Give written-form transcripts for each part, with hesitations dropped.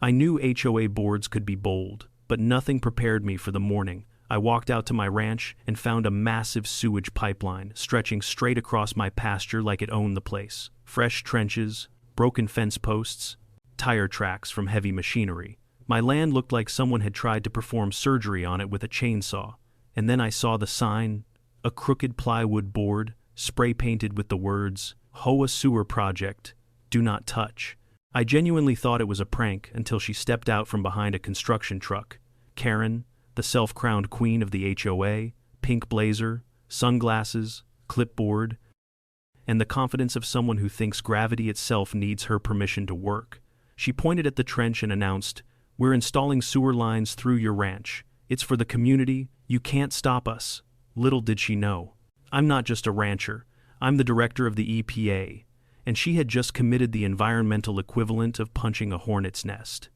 I knew HOA boards could be bold, but nothing prepared me for the morning. I walked out to my ranch and found a massive sewage pipeline stretching straight across my pasture like it owned the place. Fresh trenches, broken fence posts, tire tracks from heavy machinery. My land looked like someone had tried to perform surgery on it with a chainsaw. And then I saw the sign, a crooked plywood board, spray-painted with the words, HOA Sewer Project, Do Not Touch. I genuinely thought it was a prank until she stepped out from behind a construction truck. Karen, the self-crowned queen of the HOA, pink blazer, sunglasses, clipboard, and the confidence of someone who thinks gravity itself needs her permission to work. She pointed at the trench and announced, "We're installing sewer lines through your ranch. It's for the community. You can't stop us." Little did she know, I'm not just a rancher. I'm the director of the EPA, and she had just committed the environmental equivalent of punching a hornet's nest.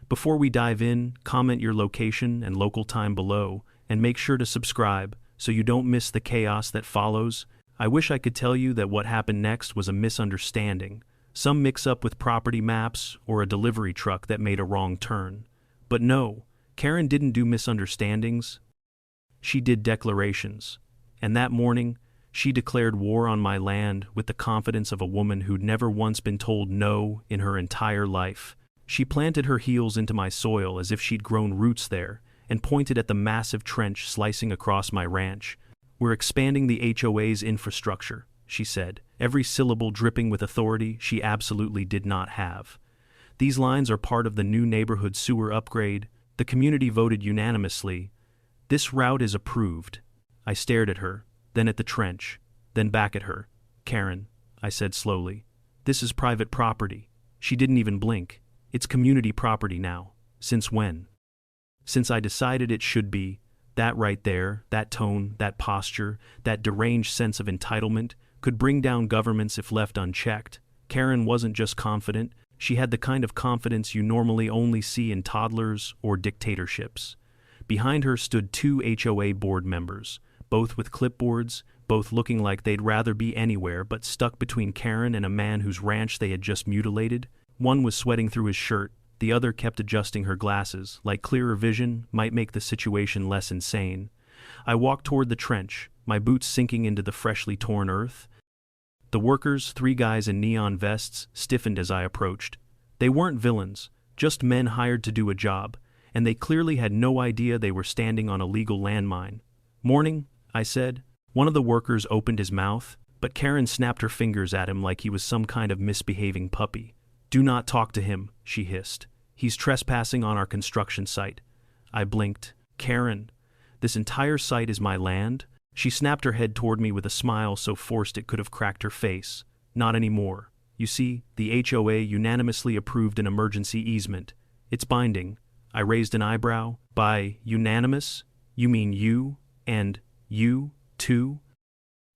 Before we dive in, comment your location and local time below, and make sure to subscribe so you don't miss the chaos that follows. I wish I could tell you that what happened next was a misunderstanding, some mix-up with property maps or a delivery truck that made a wrong turn. But no, Karen didn't do misunderstandings. She did declarations. And that morning, she declared war on my land with the confidence of a woman who'd never once been told no in her entire life. She planted her heels into my soil as if she'd grown roots there, and pointed at the massive trench slicing across my ranch. "We're expanding the HOA's infrastructure," she said, every syllable dripping with authority she absolutely did not have. "These lines are part of the new neighborhood sewer upgrade. The community voted unanimously. This route is approved." I stared at her, then at the trench, then back at her. "Karen," I said slowly, "this is private property." She didn't even blink. "It's community property now." "Since when?" "Since I decided it should be." That right there, that tone, that posture, that deranged sense of entitlement could bring down governments if left unchecked. Karen wasn't just confident, she had the kind of confidence you normally only see in toddlers or dictatorships. Behind her stood two HOA board members, both with clipboards, both looking like they'd rather be anywhere but stuck between Karen and a man whose ranch they had just mutilated. One was sweating through his shirt, the other kept adjusting her glasses, like clearer vision might make the situation less insane. I walked toward the trench, my boots sinking into the freshly torn earth. The workers, 3 guys in neon vests, stiffened as I approached. They weren't villains, just men hired to do a job, and they clearly had no idea they were standing on a legal landmine. "Morning," I said. One of the workers opened his mouth, but Karen snapped her fingers at him like he was some kind of misbehaving puppy. "Do not talk to him," she hissed. "He's trespassing on our construction site." I blinked. "Karen, this entire site is my land?" She snapped her head toward me with a smile so forced it could have cracked her face. "Not anymore. You see, the HOA unanimously approved an emergency easement. It's binding." I raised an eyebrow. "By unanimous, you mean you, and you, too?"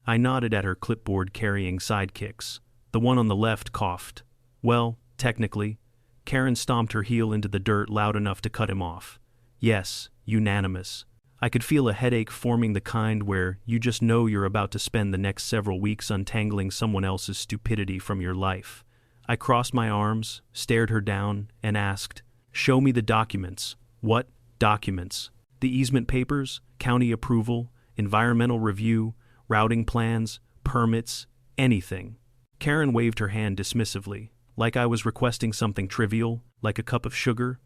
I nodded at her clipboard carrying sidekicks. The one on the left coughed. "Well, technically." Karen stomped her heel into the dirt loud enough to cut him off. "Yes, unanimous." I could feel a headache forming, the kind where you just know you're about to spend the next several weeks untangling someone else's stupidity from your life. I crossed my arms, stared her down, and asked, "Show me the documents." "What documents?" "The easement papers, county approval, environmental review, routing plans, permits, anything." Karen waved her hand dismissively, like I was requesting something trivial, like a cup of sugar.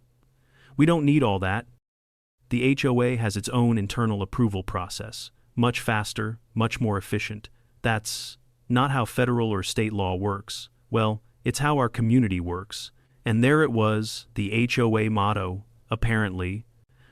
"We don't need all that. The HOA has its own internal approval process, much faster, much more efficient. That's not how federal or state law works. Well, it's how our community works." And there it was, the HOA motto, apparently.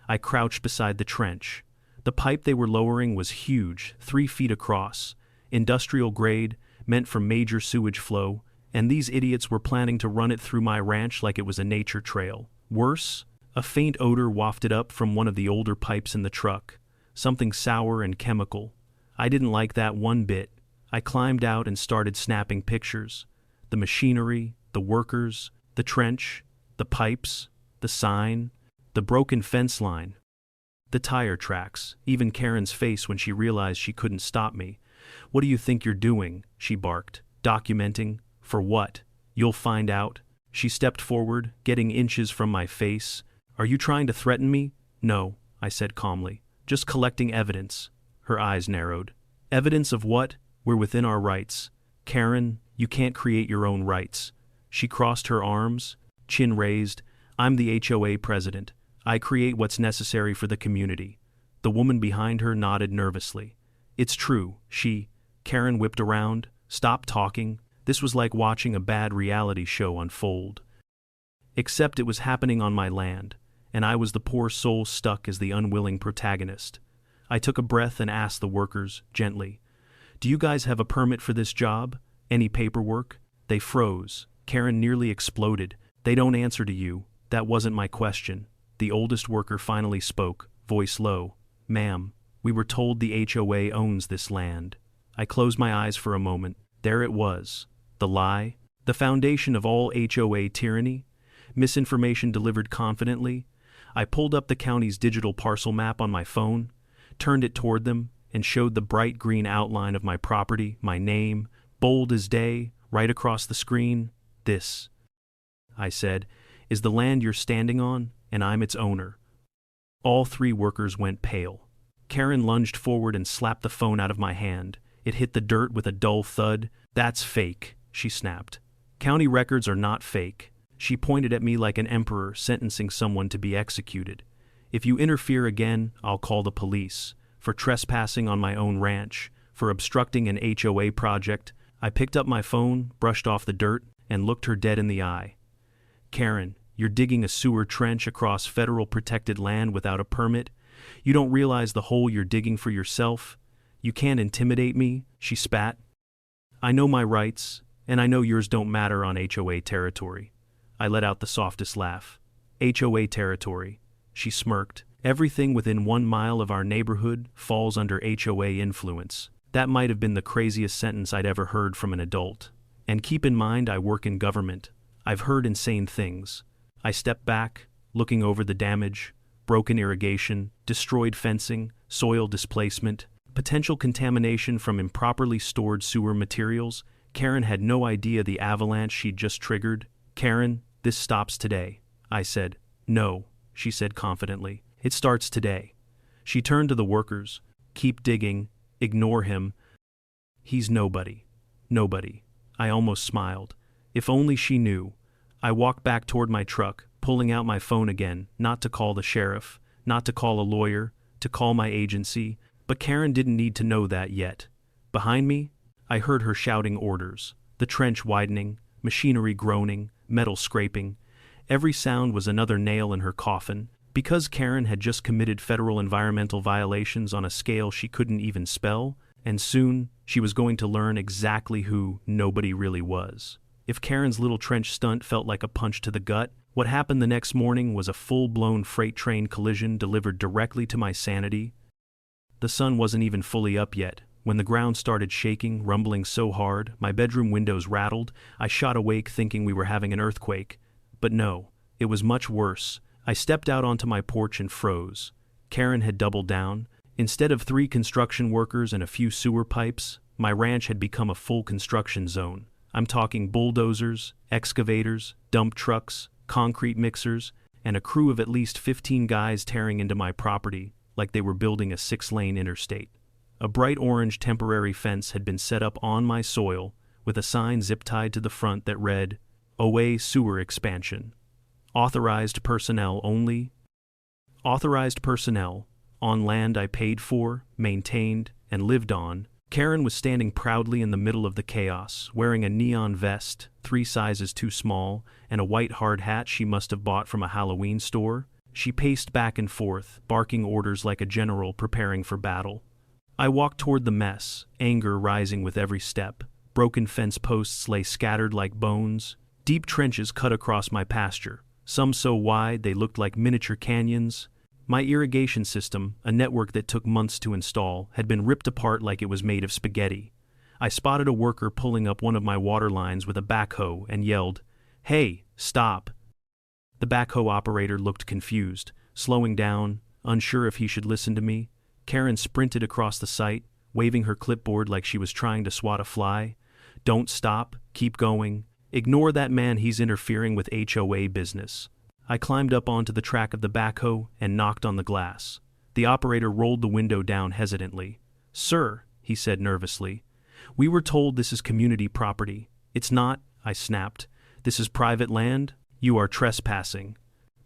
I crouched beside the trench. The pipe they were lowering was huge, 3 feet across, industrial grade, meant for major sewage flow, and these idiots were planning to run it through my ranch like it was a nature trail. Worse, a faint odor wafted up from one of the older pipes in the truck, something sour and chemical. I didn't like that one bit. I climbed out and started snapping pictures. The machinery, the workers, the trench, the pipes, the sign, the broken fence line, the tire tracks, even Karen's face when she realized she couldn't stop me. "What do you think you're doing?" she barked. "Documenting? For what?" "You'll find out." She stepped forward, getting inches from my face. Are you trying to threaten me? No, I said calmly. Just collecting evidence. Her eyes narrowed. Evidence of what? We're within our rights. Karen, you can't create your own rights. She crossed her arms, chin raised. I'm the HOA president. I create what's necessary for the community. The woman behind her nodded nervously. It's true, Karen whipped around. Stop talking. This was like watching a bad reality show unfold. Except it was happening on my land, and I was the poor soul stuck as the unwilling protagonist. I took a breath and asked the workers, gently, do you guys have a permit for this job? Any paperwork? They froze. Karen nearly exploded. They don't answer to you. That wasn't my question. The oldest worker finally spoke, voice low. Ma'am, we were told the HOA owns this land. I closed my eyes for a moment. There it was. The lie. The foundation of all HOA tyranny. Misinformation delivered confidently. I pulled up the county's digital parcel map on my phone, turned it toward them, and showed the bright green outline of my property, my name, bold as day, right across the screen. This, I said, is the land you're standing on, and I'm its owner. All three workers went pale. Karen lunged forward and slapped the phone out of my hand. It hit the dirt with a dull thud. That's fake, she snapped. County records are not fake. She pointed at me like an emperor sentencing someone to be executed. If you interfere again, I'll call the police. For trespassing on my own ranch, for obstructing an HOA project. I picked up my phone, brushed off the dirt, and looked her dead in the eye. Karen, you're digging a sewer trench across federal protected land without a permit. You don't realize the hole you're digging for yourself. You can't intimidate me, she spat. I know my rights, and I know yours don't matter on HOA territory. I let out the softest laugh. HOA territory, she smirked. Everything within 1 mile of our neighborhood falls under HOA influence. That might have been the craziest sentence I'd ever heard from an adult. And keep in mind I work in government. I've heard insane things. I stepped back, looking over the damage, broken irrigation, destroyed fencing, soil displacement, potential contamination from improperly stored sewer materials. Karen had no idea the avalanche she'd just triggered. Karen, this stops today, I said. No, she said confidently. It starts today. She turned to the workers. Keep digging. Ignore him. He's nobody. Nobody. I almost smiled. If only she knew. I walked back toward my truck, pulling out my phone again, not to call the sheriff, not to call a lawyer, to call my agency, but Karen didn't need to know that yet. Behind me, I heard her shouting orders, the trench widening, machinery groaning, metal scraping. Every sound was another nail in her coffin. Because Karen had just committed federal environmental violations on a scale she couldn't even spell, and soon she was going to learn exactly who nobody really was. If Karen's little trench stunt felt like a punch to the gut, what happened the next morning was a full-blown freight train collision delivered directly to my sanity. The sun wasn't even fully up yet. When the ground started shaking, rumbling so hard, my bedroom windows rattled. I shot awake thinking we were having an earthquake. But no, it was much worse. I stepped out onto my porch and froze. Karen had doubled down. Instead of 3 construction workers and a few sewer pipes, my ranch had become a full construction zone. I'm talking bulldozers, excavators, dump trucks, concrete mixers, and a crew of at least 15 guys tearing into my property like they were building a 6-lane interstate. A bright orange temporary fence had been set up on my soil with a sign zip-tied to the front that read, HOA Sewer Expansion. Authorized personnel only. Authorized personnel, on land I paid for, maintained, and lived on. Karen was standing proudly in the middle of the chaos, wearing a neon vest, 3 sizes too small, and a white hard hat she must have bought from a Halloween store. She paced back and forth, barking orders like a general preparing for battle. I walked toward the mess, anger rising with every step. Broken fence posts lay scattered like bones. Deep trenches cut across my pasture, some so wide they looked like miniature canyons. My irrigation system, a network that took months to install, had been ripped apart like it was made of spaghetti. I spotted a worker pulling up one of my water lines with a backhoe and yelled, "Hey, stop!" The backhoe operator looked confused, slowing down, unsure if he should listen to me. Karen sprinted across the site, waving her clipboard like she was trying to swat a fly. "Don't stop, keep going. Ignore that man, he's interfering with HOA business. I climbed up onto the track of the backhoe and knocked on the glass. The operator rolled the window down hesitantly. "Sir," he said nervously, "we were told this is community property." "It's not," I snapped. "This is private land. You are trespassing."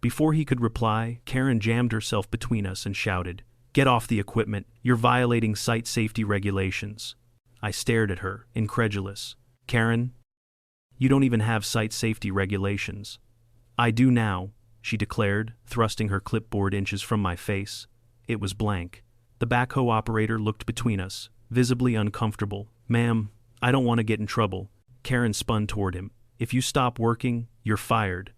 Before he could reply, Karen jammed herself between us and shouted, "Get off the equipment. You're violating site safety regulations." I stared at her, incredulous. "Karen, you don't even have site safety regulations." "I do now," she declared, thrusting her clipboard inches from my face. It was blank. The backhoe operator looked between us, visibly uncomfortable. "Ma'am, I don't want to get in trouble." Karen spun toward him. "If you stop working, you're fired.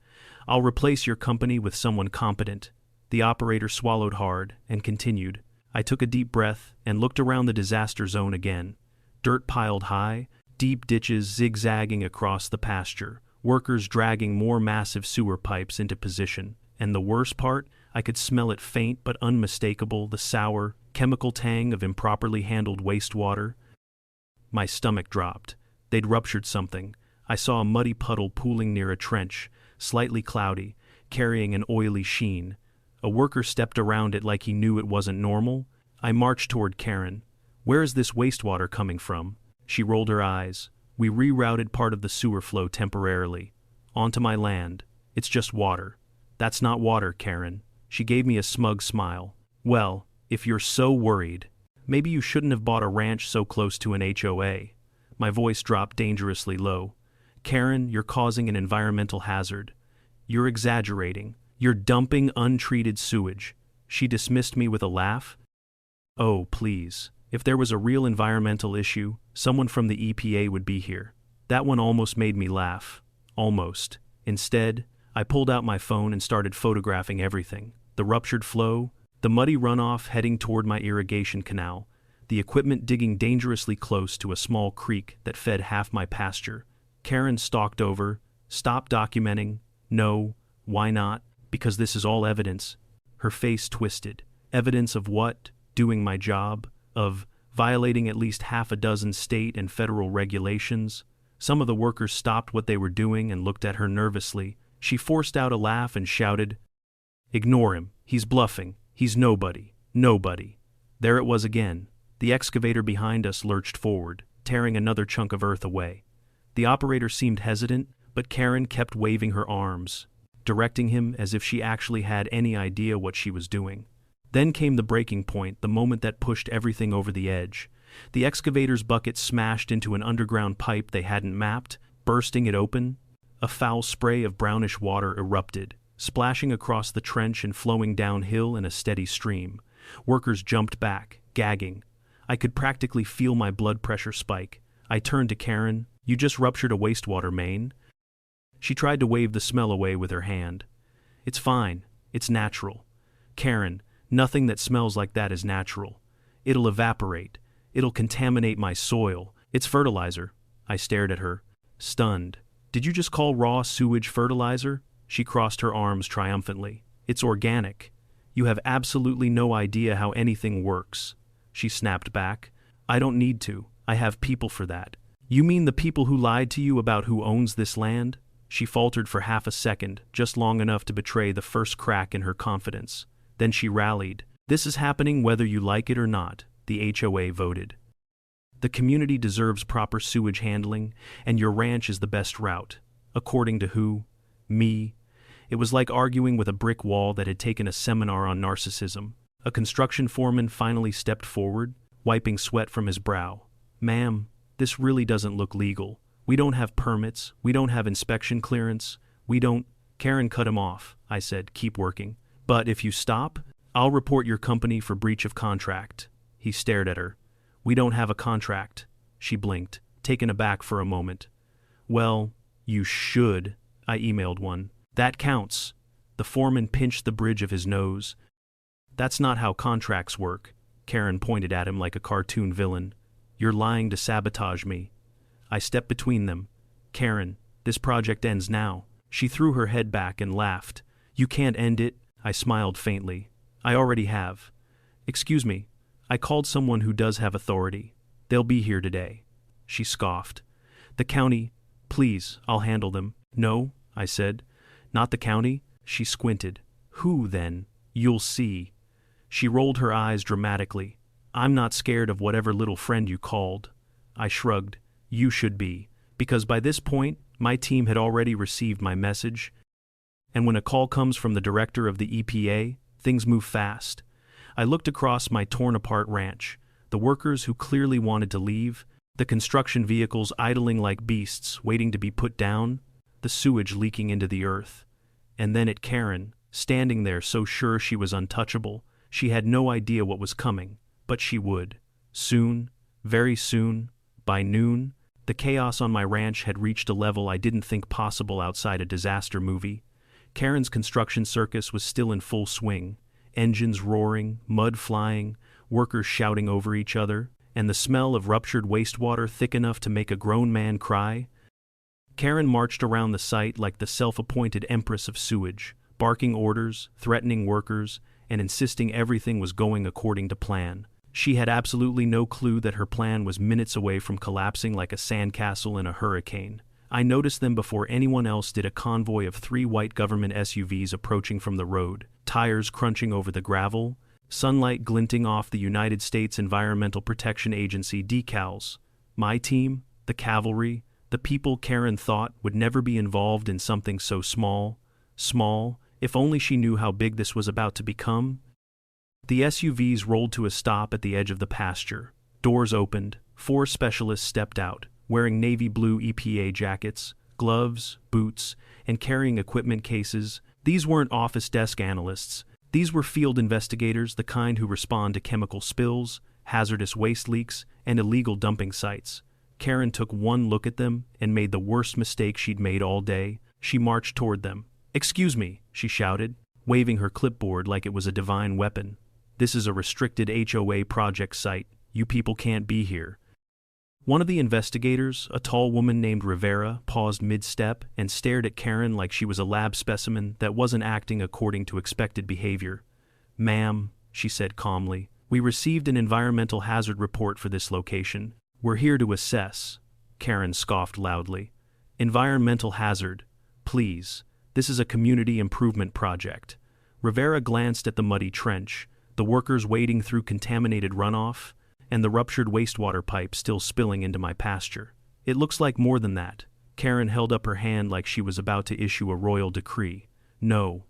I'll replace your company with someone competent." The operator swallowed hard and continued. I took a deep breath and looked around the disaster zone again. Dirt piled high, deep ditches zigzagging across the pasture, workers dragging more massive sewer pipes into position. And the worst part, I could smell it, faint but unmistakable, the sour, chemical tang of improperly handled wastewater. My stomach dropped. They'd ruptured something. I saw a muddy puddle pooling near a trench, slightly cloudy, carrying an oily sheen. A worker stepped around it like he knew it wasn't normal. I marched toward Karen. "Where is this wastewater coming from?" She rolled her eyes. "We rerouted part of the sewer flow temporarily. Onto my land. It's just water." "That's not water, Karen." She gave me a smug smile. "Well, if you're so worried, maybe you shouldn't have bought a ranch so close to an HOA. My voice dropped dangerously low. "Karen, you're causing an environmental hazard. You're exaggerating. You're dumping untreated sewage." She dismissed me with a laugh. "Oh, please. If there was a real environmental issue, someone from the EPA would be here." That one almost made me laugh. Almost. Instead, I pulled out my phone and started photographing everything. The ruptured flow, the muddy runoff heading toward my irrigation canal, the equipment digging dangerously close to a small creek that fed half my pasture. Karen stalked over. "Stop documenting." "No. Why not?" "Because this is all evidence." Her face twisted. "Evidence of what? Doing my job? Of violating at least half a dozen state and federal regulations?" Some of the workers stopped what they were doing and looked at her nervously. She forced out a laugh and shouted, "Ignore him. He's bluffing. He's nobody. Nobody." There it was again. The excavator behind us lurched forward, tearing another chunk of earth away. The operator seemed hesitant, but Karen kept waving her arms, directing him as if she actually had any idea what she was doing. Then came the breaking point, the moment that pushed everything over the edge. The excavator's bucket smashed into an underground pipe they hadn't mapped, bursting it open. A foul spray of brownish water erupted, splashing across the trench and flowing downhill in a steady stream. Workers jumped back, gagging. I could practically feel my blood pressure spike. I turned to Karen. "You just ruptured a wastewater main?" She tried to wave the smell away with her hand. "It's fine. It's natural." "Karen, nothing that smells like that is natural. It'll evaporate. It'll contaminate my soil. It's fertilizer." I stared at her, stunned. "Did you just call raw sewage fertilizer?" She crossed her arms triumphantly. "It's organic. You have absolutely no idea how anything works." She snapped back. "I don't need to. I have people for that." "You mean the people who lied to you about who owns this land?" She faltered for half a second, just long enough to betray the first crack in her confidence. Then she rallied. "This is happening whether you like it or not," the HOA voted. "The community deserves proper sewage handling, and your ranch is the best route." According to who? Me. It was like arguing with a brick wall that had taken a seminar on narcissism. A construction foreman finally stepped forward, wiping sweat from his brow. "Ma'am, this really doesn't look legal. We don't have permits, we don't have inspection clearance, we don't—" Karen cut him off. I said, "Keep working. But if you stop, I'll report your company for breach of contract." He stared at her. "We don't have a contract." She blinked, taken aback for a moment. "Well, you should." I emailed one. "That counts." The foreman pinched the bridge of his nose. "That's not how contracts work." Karen pointed at him like a cartoon villain. "You're lying to sabotage me." I stepped between them. "Karen, this project ends now." She threw her head back and laughed. "You can't end it." I smiled faintly. "I already have." "Excuse me. I called someone who does have authority. They'll be here today." She scoffed. "The county, Please, I'll handle them. No, I said. Not the county? She squinted. Who, then? You'll see. She rolled her eyes dramatically. I'm not scared of whatever little friend you called. I shrugged. You should be. Because by this point, my team had already received my message. And when a call comes from the director of the EPA, things move fast. I looked across my torn-apart ranch. The workers who clearly wanted to leave, the construction vehicles idling like beasts, waiting to be put down, the sewage leaking into the earth. And then at Karen, standing there so sure she was untouchable. She had no idea what was coming, but she would. Soon, very soon, by noon, the chaos on my ranch had reached a level I didn't think possible outside a disaster movie. Karen's construction circus was still in full swing, engines roaring, mud flying, workers shouting over each other, and the smell of ruptured wastewater thick enough to make a grown man cry. Karen marched around the site like the self-appointed empress of sewage, barking orders, threatening workers, and insisting everything was going according to plan. She had absolutely no clue that her plan was minutes away from collapsing like a sandcastle in a hurricane. I noticed them before anyone else did. A convoy of 3 white government SUVs approaching from the road, tires crunching over the gravel, sunlight glinting off the United States Environmental Protection Agency decals. My team, the cavalry, the people Karen thought would never be involved in something so small, if only she knew how big this was about to become. The SUVs rolled to a stop at the edge of the pasture. Doors opened, 4 specialists stepped out, wearing navy blue EPA jackets, gloves, boots, and carrying equipment cases. These weren't office desk analysts. These were field investigators, the kind who respond to chemical spills, hazardous waste leaks, and illegal dumping sites. Karen took one look at them and made the worst mistake she'd made all day. She marched toward them. "Excuse me," she shouted, waving her clipboard like it was a divine weapon. "This is a restricted HOA project site. You people can't be here." One of the investigators, a tall woman named Rivera, paused mid-step and stared at Karen like she was a lab specimen that wasn't acting according to expected behavior. "Ma'am," she said calmly, "we received an environmental hazard report for this location. We're here to assess." Karen scoffed loudly. "Environmental hazard? Please. This is a community improvement project." Rivera glanced at the muddy trench, the workers wading through contaminated runoff, and the ruptured wastewater pipe still spilling into my pasture. "It looks like more than that." Karen held up her hand like she was about to issue a royal decree. "No.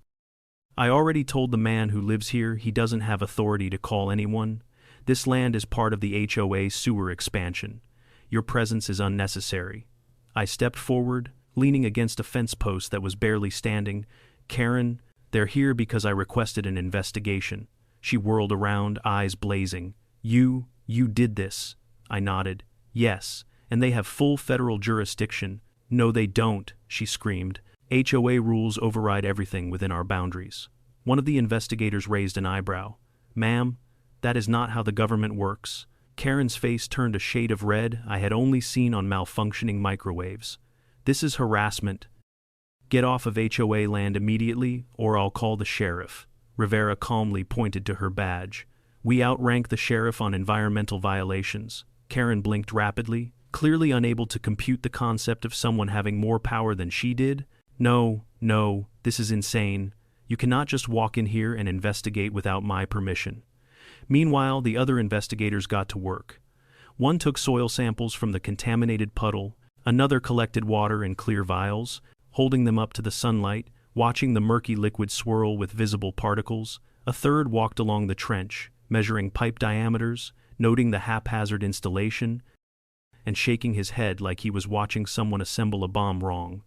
I already told the man who lives here he doesn't have authority to call anyone. This land is part of the HOA sewer expansion. Your presence is unnecessary." I stepped forward, leaning against a fence post that was barely standing. "Karen, they're here because I requested an investigation." She whirled around, eyes blazing. You did this." I nodded. "Yes, and they have full federal jurisdiction." "No, they don't," she screamed. "HOA rules override everything within our boundaries." One of the investigators raised an eyebrow. "Ma'am, that is not how the government works." Karen's face turned a shade of red I had only seen on malfunctioning microwaves. "This is harassment. Get off of HOA land immediately, or I'll call the sheriff." Rivera calmly pointed to her badge. "We outrank the sheriff on environmental violations." Karen blinked rapidly, clearly unable to compute the concept of someone having more power than she did. No, this is insane. You cannot just walk in here and investigate without my permission." Meanwhile, the other investigators got to work. One took soil samples from the contaminated puddle, another collected water in clear vials, holding them up to the sunlight, watching the murky liquid swirl with visible particles. A third walked along the trench, measuring pipe diameters, noting the haphazard installation, and shaking his head like he was watching someone assemble a bomb wrong.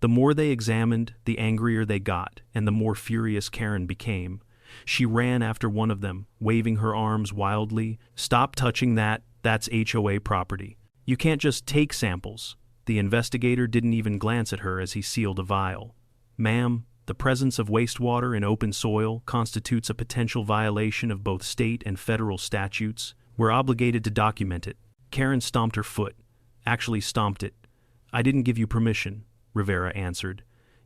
The more they examined, the angrier they got, and the more furious Karen became. She ran after one of them, waving her arms wildly. "Stop touching that, that's HOA property. You can't just take samples." The investigator didn't even glance at her as he sealed a vial. "Ma'am, the presence of wastewater in open soil constitutes a potential violation of both state and federal statutes. We're obligated to document it." Karen stomped her foot. Actually stomped it. "I didn't give you permission," Rivera answered.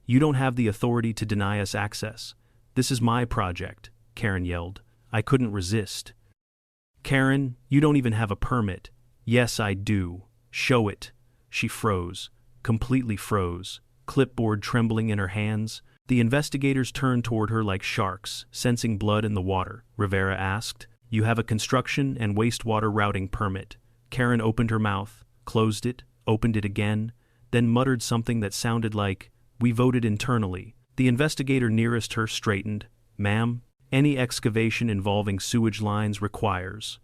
"You don't have the authority to deny us access. This is my project," Karen yelled. I couldn't resist. "Karen, you don't even have a permit." "Yes, I do. Show it." She froze. completely froze, clipboard trembling in her hands. The investigators turned toward her like sharks, sensing blood in the water. Rivera asked, "You have a construction and wastewater routing permit." Karen opened her mouth, closed it, opened it again, then muttered something that sounded like, "We voted internally." The investigator nearest her straightened. "Ma'am, any excavation involving sewage lines requires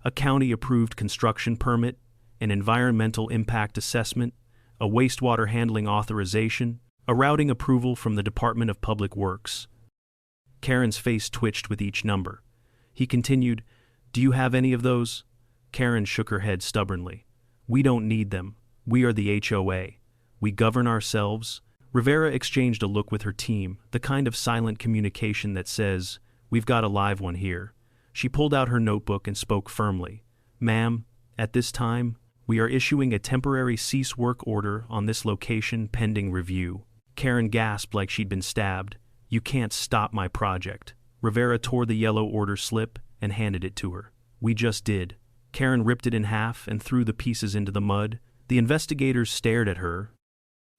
a county-approved construction permit, an environmental impact assessment, a wastewater handling authorization, a routing approval from the Department of Public Works." Karen's face twitched with each number. He continued, "Do you have any of those?" Karen shook her head stubbornly. "We don't need them. We are the HOA. We govern ourselves." Rivera exchanged a look with her team, the kind of silent communication that says, "We've got a live one here." She pulled out her notebook and spoke firmly. "Ma'am, at this time, we are issuing a temporary cease work order on this location pending review." Karen gasped like she'd been stabbed. "You can't stop my project." Rivera tore the yellow order slip and handed it to her. "We just did." Karen ripped it in half and threw the pieces into the mud. The investigators stared at her.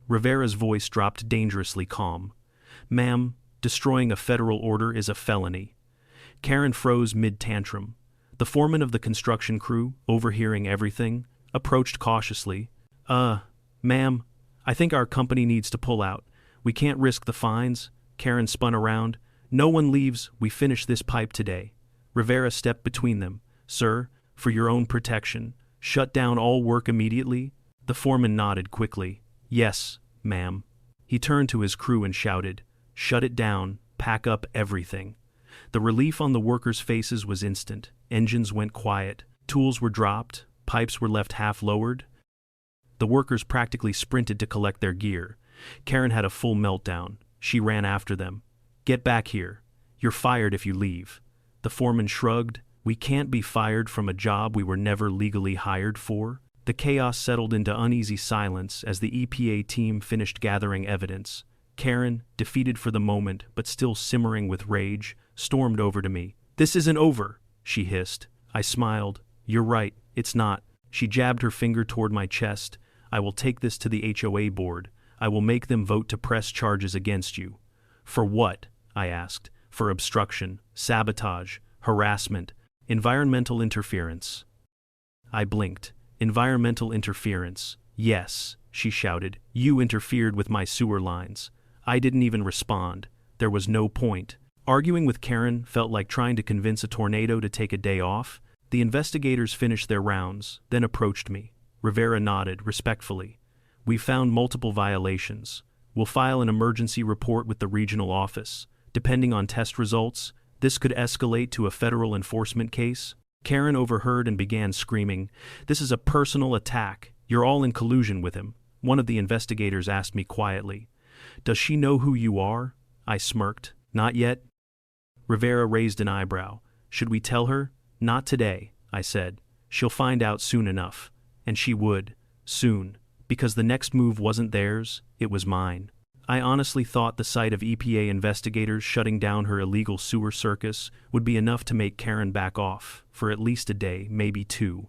Rivera's voice dropped dangerously calm. "Ma'am, destroying a federal order is a felony." Karen froze mid-tantrum. The foreman of the construction crew, overhearing everything, approached cautiously. Ma'am, I think our company needs to pull out. We can't risk the fines." Karen spun around. "No one leaves. We finish this pipe today." Rivera stepped between them. "Sir, for your own protection, shut down all work immediately." The foreman nodded quickly. "Yes, ma'am." He turned to his crew and shouted, "Shut it down, pack up everything." The relief on the workers' faces was instant. Engines went quiet, tools were dropped, pipes were left half-lowered. The workers practically sprinted to collect their gear. Karen had a full meltdown. She ran after them. "Get back here. You're fired if you leave." The foreman shrugged. "We can't be fired from a job we were never legally hired for." The chaos settled into uneasy silence as the EPA team finished gathering evidence. Karen, defeated for the moment but still simmering with rage, stormed over to me. "This isn't over," she hissed. I smiled. "You're right, it's not." She jabbed her finger toward my chest. "I will take this to the HOA board. I will make them vote to press charges against you." "For what?" I asked. "For obstruction, sabotage, harassment, environmental interference." I blinked. "Environmental interference. Yes," she shouted. "You interfered with my sewer lines." I didn't even respond. There was no point. Arguing with Karen felt like trying to convince a tornado to take a day off. The investigators finished their rounds, then approached me. Rivera nodded respectfully. "We found multiple violations. We'll file an emergency report with the regional office. Depending on test results, this could escalate to a federal enforcement case." Karen overheard and began screaming, "This is a personal attack. You're all in collusion with him." One of the investigators asked me quietly, "Does she know who you are?" I smirked. "Not yet." Rivera raised an eyebrow. "Should we tell her?" "Not today," I said. "She'll find out soon enough." And she would. Soon. Because the next move wasn't theirs, it was mine. I honestly thought the sight of EPA investigators shutting down her illegal sewer circus would be enough to make Karen back off, for at least a day, maybe two.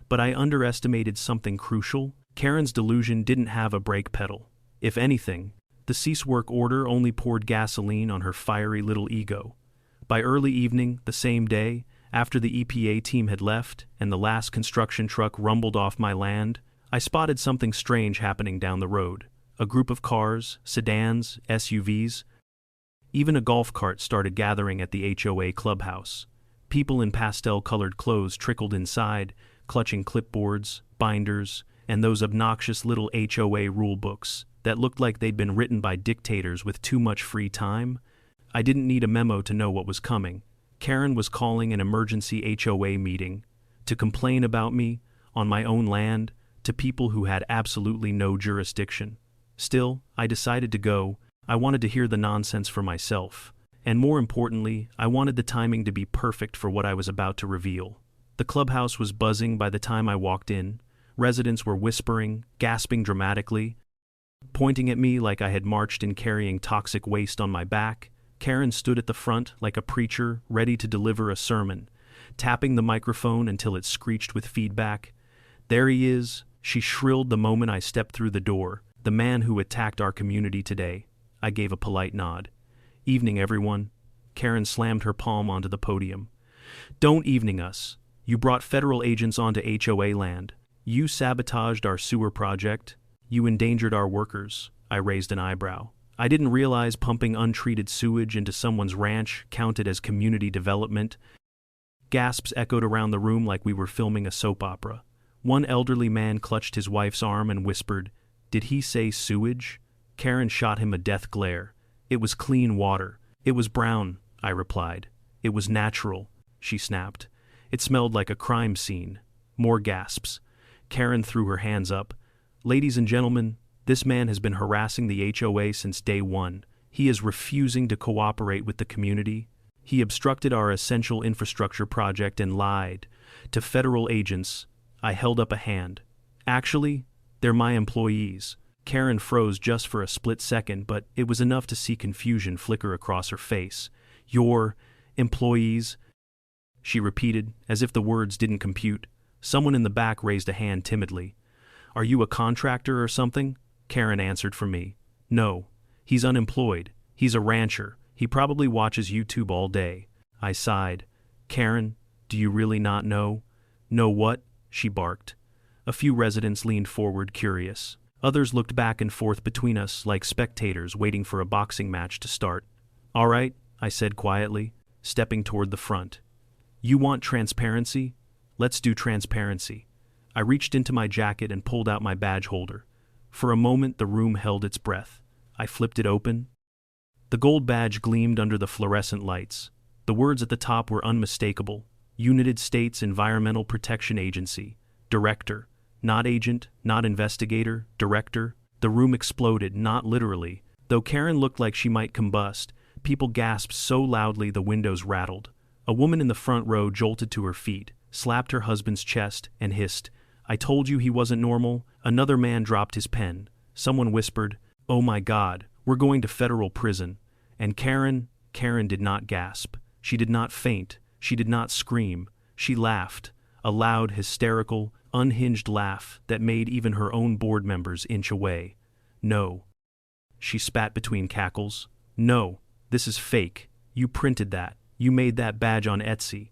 But I underestimated something crucial. Karen's delusion didn't have a brake pedal. If anything, the cease work order only poured gasoline on her fiery little ego. By early evening, the same day, after the EPA team had left and the last construction truck rumbled off my land, I spotted something strange happening down the road. A group of cars, sedans, SUVs. Even a golf cart started gathering at the HOA clubhouse. People in pastel-colored clothes trickled inside, clutching clipboards, binders, and those obnoxious little HOA rule books that looked like they'd been written by dictators with too much free time. I didn't need a memo to know what was coming. Karen was calling an emergency HOA meeting to complain about me, on my own land, to people who had absolutely no jurisdiction. Still, I decided to go. I wanted to hear the nonsense for myself. And more importantly, I wanted the timing to be perfect for what I was about to reveal. The clubhouse was buzzing by the time I walked in. Residents were whispering, gasping dramatically, pointing at me like I had marched in carrying toxic waste on my back. Karen stood at the front like a preacher, ready to deliver a sermon, tapping the microphone until it screeched with feedback. "There he is," she shrilled the moment I stepped through the door. The man who attacked our community today. I gave a polite nod. Evening, everyone. Karen slammed her palm onto the podium. Don't evening us. You brought federal agents onto HOA land. You sabotaged our sewer project. You endangered our workers. I raised an eyebrow. I didn't realize pumping untreated sewage into someone's ranch counted as community development. Gasps echoed around the room like we were filming a soap opera. One elderly man clutched his wife's arm and whispered, "Did he say sewage?" Karen shot him a death glare. "It was clean water. It was brown," I replied. "It was natural," she snapped. "It smelled like a crime scene." More gasps. Karen threw her hands up. "Ladies and gentlemen, this man has been harassing the HOA since day one. He is refusing to cooperate with the community. He obstructed our essential infrastructure project and lied to federal agents." I held up a hand. "Actually, they're my employees." Karen froze just for a split second, but it was enough to see confusion flicker across her face. "Your employees?" she repeated, as if the words didn't compute. Someone in the back raised a hand timidly. "Are you a contractor or something?" Karen answered for me. "No, he's unemployed. He's a rancher. He probably watches YouTube all day." I sighed. "Karen, do you really not know?" "Know what?" she barked. A few residents leaned forward, curious. Others looked back and forth between us like spectators waiting for a boxing match to start. "All right," I said quietly, stepping toward the front. "You want transparency? Let's do transparency." I reached into my jacket and pulled out my badge holder. For a moment the room held its breath. I flipped it open. The gold badge gleamed under the fluorescent lights. The words at the top were unmistakable. United States Environmental Protection Agency. Director. Not agent, not investigator, director. The room exploded, not literally. Though Karen looked like she might combust, people gasped so loudly the windows rattled. A woman in the front row jolted to her feet, slapped her husband's chest, and hissed, "I told you he wasn't normal." Another man dropped his pen. Someone whispered, "Oh my God, we're going to federal prison." And Karen did not gasp. She did not faint. She did not scream. She laughed, a loud, hysterical, unhinged laugh that made even her own board members inch away. "No." She spat between cackles. "No, this is fake. You printed that. You made that badge on Etsy."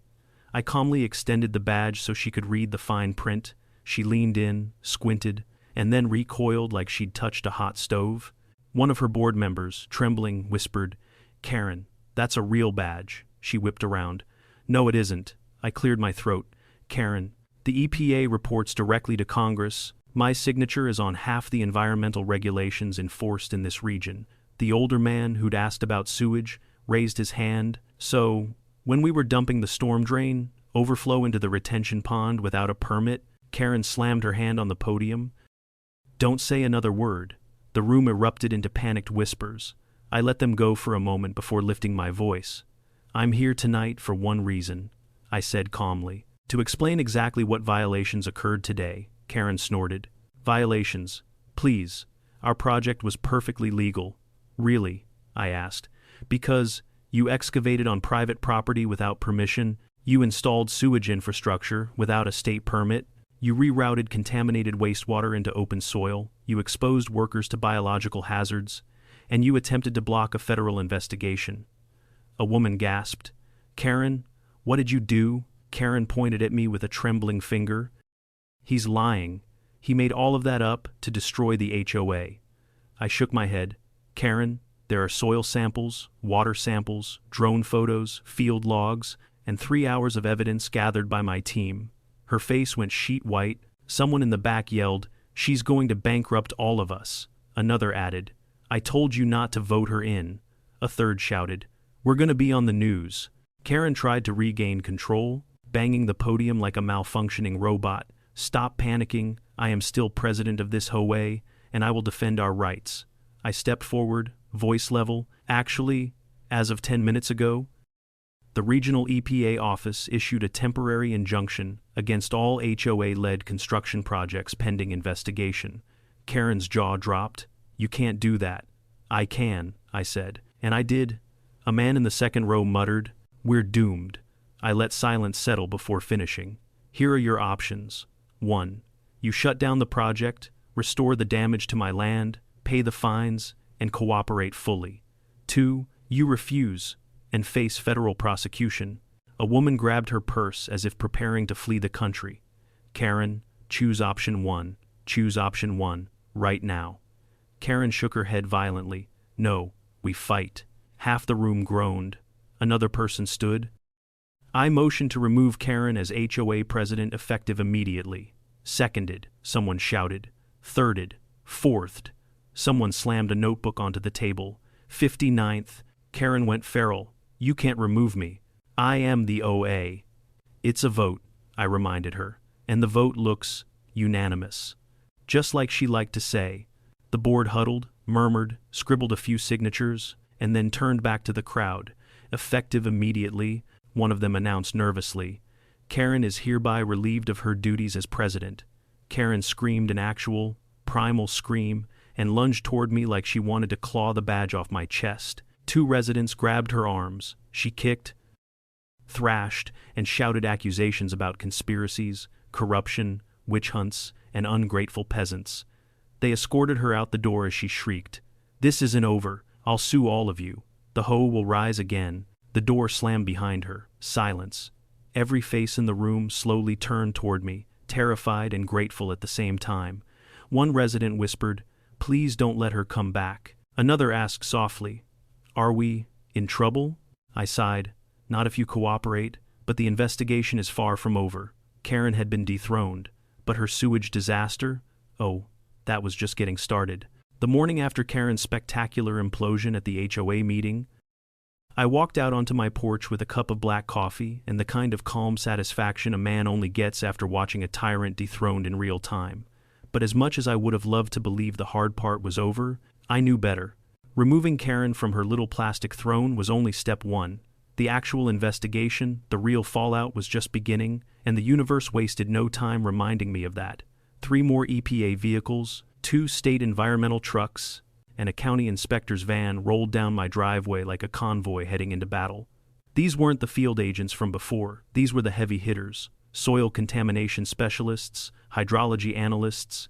I calmly extended the badge so she could read the fine print. She leaned in, squinted, and then recoiled like she'd touched a hot stove. One of her board members, trembling, whispered, "Karen, that's a real badge." She whipped around. "No, it isn't." I cleared my throat. "Karen, the EPA reports directly to Congress. My signature is on half the environmental regulations enforced in this region." The older man who'd asked about sewage raised his hand. "So, when we were dumping the storm drain, overflow into the retention pond without a permit," Karen slammed her hand on the podium. "Don't say another word." The room erupted into panicked whispers. I let them go for a moment before lifting my voice. "I'm here tonight for one reason," I said calmly. "To explain exactly what violations occurred today," Karen snorted. "Violations? Please. Our project was perfectly legal." "Really?" I asked. "Because you excavated on private property without permission, you installed sewage infrastructure without a state permit, you rerouted contaminated wastewater into open soil, you exposed workers to biological hazards, and you attempted to block a federal investigation." A woman gasped. "Karen, what did you do?" Karen pointed at me with a trembling finger. "He's lying. He made all of that up to destroy the HOA." I shook my head. "Karen, there are soil samples, water samples, drone photos, field logs, and 3 hours of evidence gathered by my team." Her face went sheet white. Someone in the back yelled, "She's going to bankrupt all of us." Another added, "I told you not to vote her in." A third shouted, "We're going to be on the news." Karen tried to regain control, banging the podium like a malfunctioning robot. "Stop panicking. I am still president of this HOA, and I will defend our rights." I stepped forward, voice level. "Actually, as of 10 minutes ago, the regional EPA office issued a temporary injunction against all HOA-led construction projects pending investigation." Karen's jaw dropped. "You can't do that." "I can," I said. And I did. A man in the second row muttered, "We're doomed." I let silence settle before finishing. "Here are your options. 1. You shut down the project, restore the damage to my land, pay the fines, and cooperate fully. 2. You refuse and face federal prosecution. A woman grabbed her purse as if preparing to flee the country. Karen, choose option 1. Choose option 1, right now. Karen shook her head violently. No, we fight. Half the room groaned. Another person stood. I motioned to remove Karen as HOA President effective immediately. Seconded, someone shouted. Thirded, fourthed. Someone slammed a notebook onto the table. 59th, Karen went feral. You can't remove me. I am the OA. It's a vote, I reminded her, and the vote looks unanimous. Just like she liked to say. The board huddled, murmured, scribbled a few signatures, and then turned back to the crowd. Effective immediately, one of them announced nervously. Karen is hereby relieved of her duties as president. Karen screamed an actual, primal scream and lunged toward me like she wanted to claw the badge off my chest. 2 residents grabbed her arms. She kicked, thrashed, and shouted accusations about conspiracies, corruption, witch hunts, and ungrateful peasants. They escorted her out the door as she shrieked, "This isn't over. I'll sue all of you. The hoe will rise again." The door slammed behind her. Silence. Every face in the room slowly turned toward me, terrified and grateful at the same time. One resident whispered, "Please don't let her come back." Another asked softly, "Are we in trouble?" I sighed, "Not if you cooperate, but the investigation is far from over." Karen had been dethroned, but her sewage disaster? Oh, that was just getting started. The morning after Karen's spectacular implosion at the HOA meeting, I walked out onto my porch with a cup of black coffee and the kind of calm satisfaction a man only gets after watching a tyrant dethroned in real time. But as much as I would have loved to believe the hard part was over, I knew better. Removing Karen from her little plastic throne was only step 1. The actual investigation, the real fallout, was just beginning, and the universe wasted no time reminding me of that. 3 more EPA vehicles, 2 state environmental trucks, and a county inspector's van rolled down my driveway like a convoy heading into battle. These weren't the field agents from before. These were the heavy hitters: soil contamination specialists, hydrology analysts,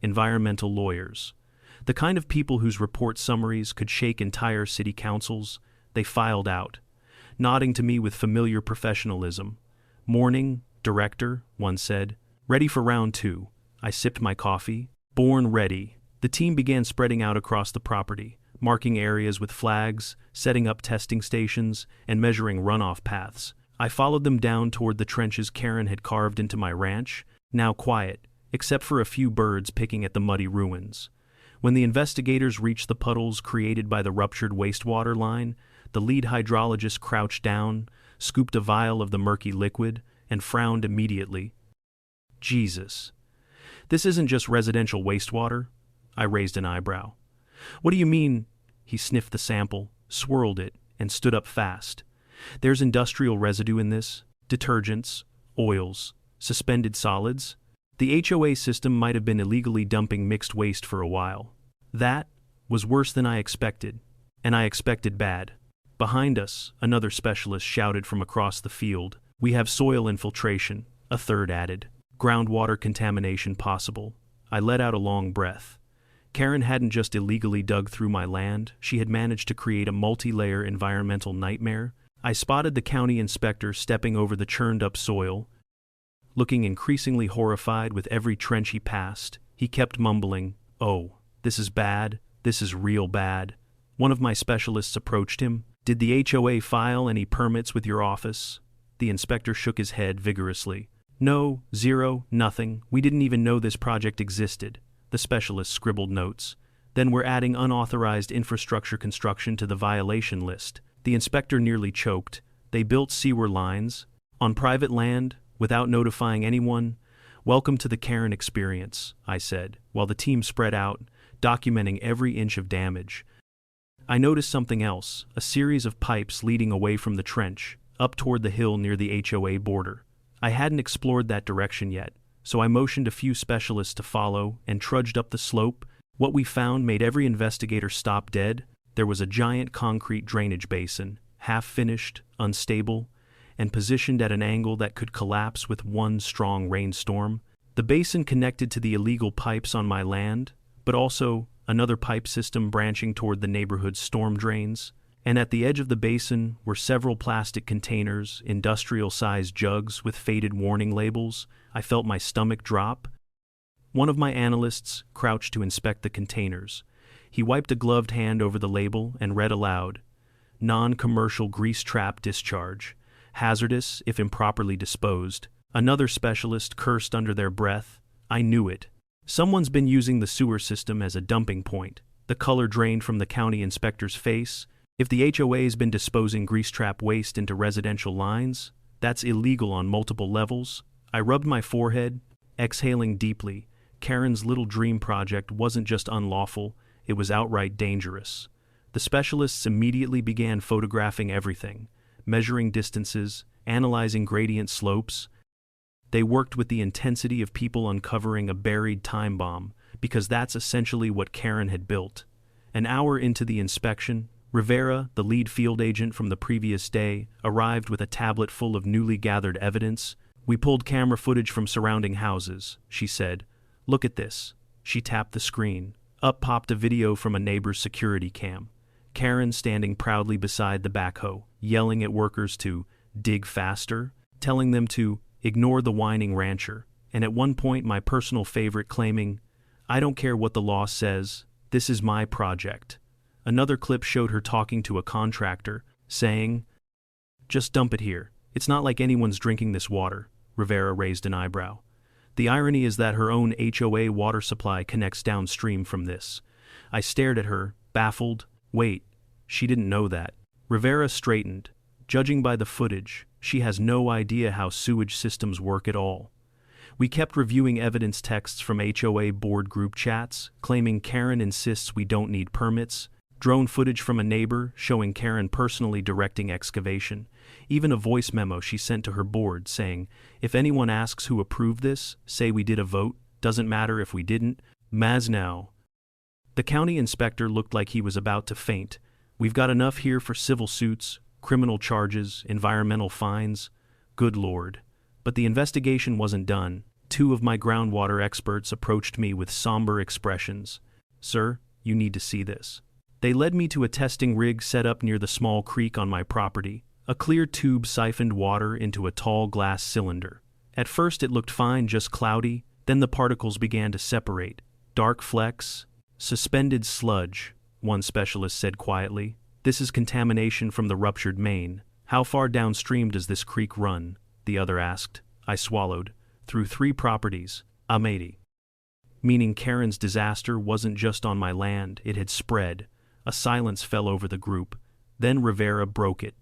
environmental lawyers. The kind of people whose report summaries could shake entire city councils. They filed out, nodding to me with familiar professionalism. "Morning, Director," one said. "Ready for round 2. I sipped my coffee. Born ready. The team began spreading out across the property, marking areas with flags, setting up testing stations, and measuring runoff paths. I followed them down toward the trenches Karen had carved into my ranch, now quiet, except for a few birds picking at the muddy ruins. When the investigators reached the puddles created by the ruptured wastewater line, the lead hydrologist crouched down, scooped a vial of the murky liquid, and frowned immediately. "Jesus. This isn't just residential wastewater?" I raised an eyebrow. "What do you mean?" He sniffed the sample, swirled it, and stood up fast. "There's industrial residue in this, detergents, oils, suspended solids. The HOA system might have been illegally dumping mixed waste for a while." That was worse than I expected, and I expected bad. Behind us, another specialist shouted from across the field, "We have soil infiltration," a third added. "Groundwater contamination possible." I let out a long breath. Karen hadn't just illegally dug through my land, she had managed to create a multi-layer environmental nightmare. I spotted the county inspector stepping over the churned-up soil. Looking increasingly horrified with every trench he passed, he kept mumbling, "Oh, this is bad, this is real bad." One of my specialists approached him. "Did the HOA file any permits with your office?" The inspector shook his head vigorously. "No, zero, nothing. We didn't even know this project existed." The specialist scribbled notes. "Then we're adding unauthorized infrastructure construction to the violation list." The inspector nearly choked. "They built sewer lines on private land without notifying anyone." "Welcome to the Karen experience," I said, while the team spread out, documenting every inch of damage. I noticed something else, a series of pipes leading away from the trench, up toward the hill near the HOA border. I hadn't explored that direction yet, so I motioned a few specialists to follow and trudged up the slope. What we found made every investigator stop dead. There was a giant concrete drainage basin, half-finished, unstable, and positioned at an angle that could collapse with one strong rainstorm. The basin connected to the illegal pipes on my land, but also another pipe system branching toward the neighborhood's storm drains. And at the edge of the basin were several plastic containers, industrial-sized jugs with faded warning labels. I felt my stomach drop. One of my analysts crouched to inspect the containers. He wiped a gloved hand over the label and read aloud, "Non-commercial grease trap discharge. Hazardous if improperly disposed." Another specialist cursed under their breath. I knew it. Someone's been using the sewer system as a dumping point. The color drained from the county inspector's face. If the HOA's been disposing grease trap waste into residential lines, that's illegal on multiple levels. I rubbed my forehead, exhaling deeply. Karen's little dream project wasn't just unlawful, it was outright dangerous. The specialists immediately began photographing everything, measuring distances, analyzing gradient slopes. They worked with the intensity of people uncovering a buried time bomb, because that's essentially what Karen had built. An hour into the inspection, Rivera, the lead field agent from the previous day, arrived with a tablet full of newly gathered evidence. "We pulled camera footage from surrounding houses," she said. "Look at this." She tapped the screen. Up popped a video from a neighbor's security cam. Karen standing proudly beside the backhoe, yelling at workers to dig faster, telling them to ignore the whining rancher, and at one point my personal favorite claiming, "I don't care what the law says, this is my project." Another clip showed her talking to a contractor, saying, "Just dump it here. It's not like anyone's drinking this water." Rivera raised an eyebrow. The irony is that her own HOA water supply connects downstream from this. I stared at her, baffled. Wait, she didn't know that. Rivera straightened. Judging by the footage, she has no idea how sewage systems work at all. We kept reviewing evidence texts from HOA board group chats, claiming Karen insists we don't need permits, drone footage from a neighbor showing Karen personally directing excavation, even a voice memo she sent to her board saying, "If anyone asks who approved this, say we did a vote, doesn't matter if we didn't, Maz now." The county inspector looked like he was about to faint. "We've got enough here for civil suits, criminal charges, environmental fines. Good Lord." But the investigation wasn't done. Two of my groundwater experts approached me with somber expressions. "Sir, you need to see this." They led me to a testing rig set up near the small creek on my property. A clear tube siphoned water into a tall glass cylinder. At first it looked fine, just cloudy, then the particles began to separate. Dark flecks, suspended sludge, one specialist said quietly. "This is contamination from the ruptured main." "How far downstream does this creek run?" the other asked. I swallowed. "Through 3 properties, Amati." Meaning Karen's disaster wasn't just on my land, it had spread. A silence fell over the group. Then Rivera broke it.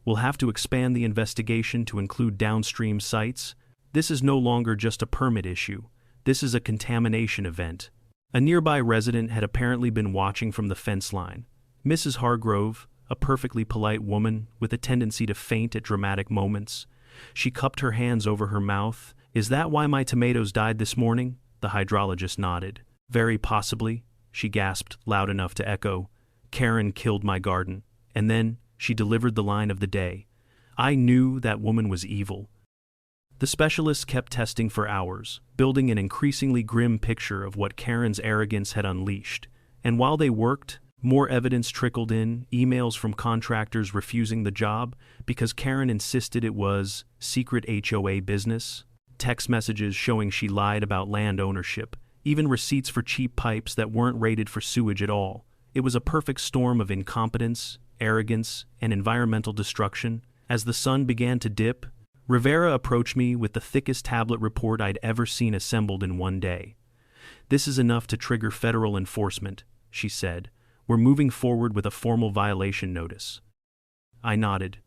"We'll have to expand the investigation to include downstream sites. This is no longer just a permit issue. This is a contamination event." A nearby resident had apparently been watching from the fence line. Mrs. Hargrove, a perfectly polite woman with a tendency to faint at dramatic moments. She cupped her hands over her mouth. "Is that why my tomatoes died this morning?" The hydrologist nodded. "Very possibly," she gasped, loud enough to echo. "Karen killed my garden." And then she delivered the line of the day. I knew that woman was evil. The specialists kept testing for hours, building an increasingly grim picture of what Karen's arrogance had unleashed. And while they worked, more evidence trickled in, emails from contractors refusing the job because Karen insisted it was secret HOA business, text messages showing she lied about land ownership, even receipts for cheap pipes that weren't rated for sewage at all. It was a perfect storm of incompetence, arrogance, and environmental destruction. As the sun began to dip, Rivera approached me with the thickest tablet report I'd ever seen assembled in one day. "This is enough to trigger federal enforcement," she said. "We're moving forward with a formal violation notice." I nodded.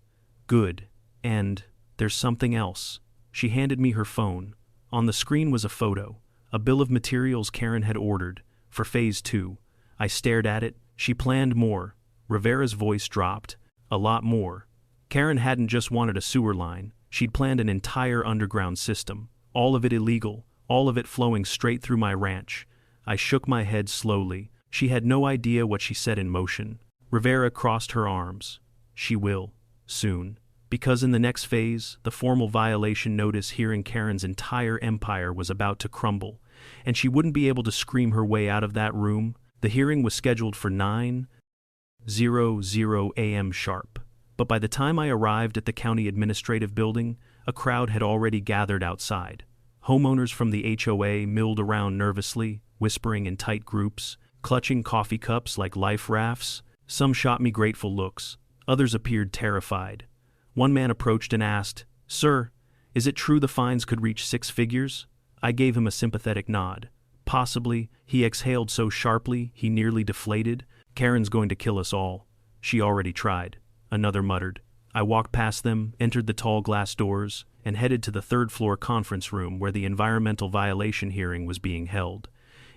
"Good. And there's something else." She handed me her phone. On the screen was a photo, a bill of materials Karen had ordered, for Phase 2. I stared at it. She planned more. Rivera's voice dropped. A lot more. Karen hadn't just wanted a sewer line. She'd planned an entire underground system, all of it illegal, all of it flowing straight through my ranch. I shook my head slowly. She had no idea what she set in motion. Rivera crossed her arms. "She will. Soon. Because in the next phase, the formal violation notice hearing Karen's entire empire was about to crumble, and she wouldn't be able to scream her way out of that room. The hearing was scheduled for 9:00 a.m. sharp, but by the time I arrived at the county administrative building, a crowd had already gathered outside. Homeowners from the HOA milled around nervously, whispering in tight groups, clutching coffee cups like life rafts. Some shot me grateful looks, others appeared terrified. One man approached and asked, "Sir, is it true the fines could reach 6 figures?" I gave him a sympathetic nod. Possibly, he exhaled so sharply he nearly deflated. "Karen's going to kill us all. She already tried," another muttered. I walked past them, entered the tall glass doors, and headed to the third-floor conference room where the environmental violation hearing was being held.